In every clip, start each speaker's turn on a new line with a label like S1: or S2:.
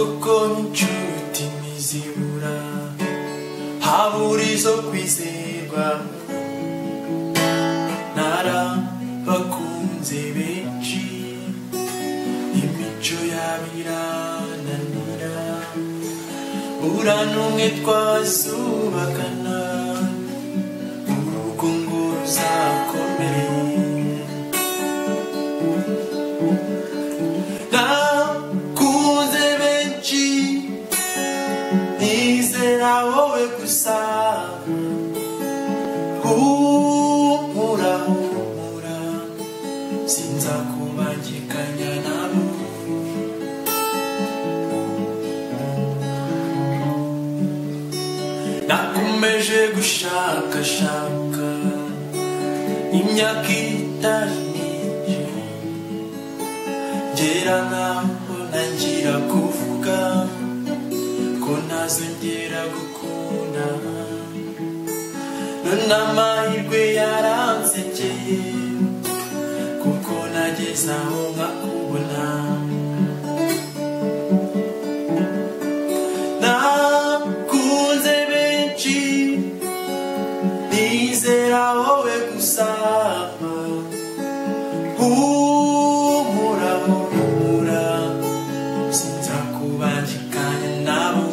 S1: koko inshuti ntizibura, habura izo kwizerwa. Narabakunze benshi, imico yabo irananira, bura n'umwe twazubakana, urugo ngo ruzakomere. Nakunze benshi, nizera wowe gusa. Humura, humura, sinzakubangikanya nabo. Nakomeje gushakashaka imyaka itari myinshi, ngera nkaho ntangira kuvuga ko ntazongera gukunda. None amahirwe yaransekeye, kuko nageze aho nkakubona. Nakunze benshi, nizera wowe gusa. Humura, humura, sinzakubangikanya nabo.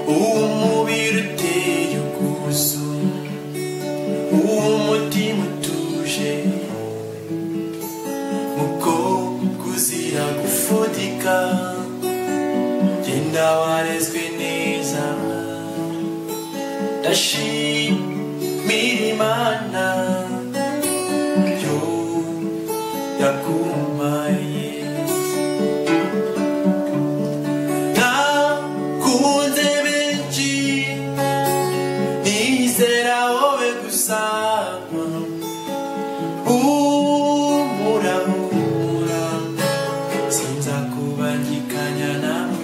S1: Umubiri uteye ubwuzu, umutima utuje, mukobwa uzira gufudika, genda warezwe neza. Ndashimira Imana yo yakumpaye. Nakunze benshi, nizera wowe gusa. Humura, humura, sinzakubangikanya nabo.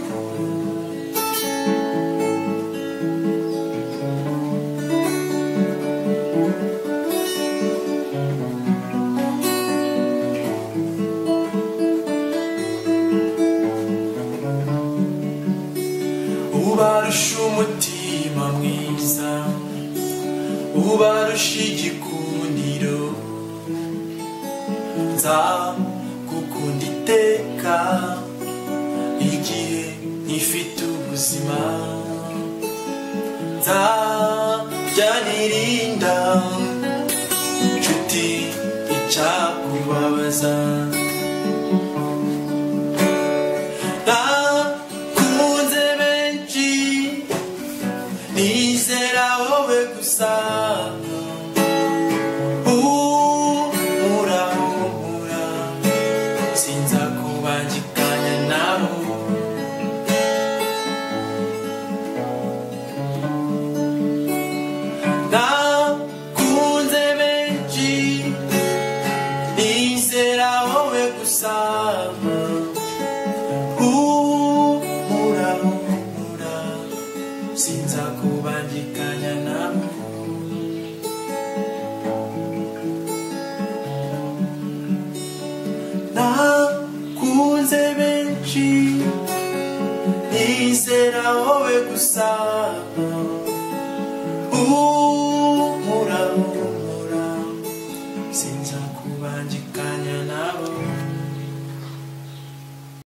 S1: Ubarusha umutima mwiza, ubarusha igikundiro, nzagukunda iteka igihe nkifite ubuzima. Nzajya nirinda nshuti icyakubabaza. Nakunze benshi, nizera wowe gusa. Humura, humura, sinzakubangikanya nabo. Nakunze benshi, nizera wowe gusa. Humura, humura, sinzakubangikanya nabo. Nakunze benshi, nizera wowe gusa. Humura, humura, sinzakubangikanya nabo.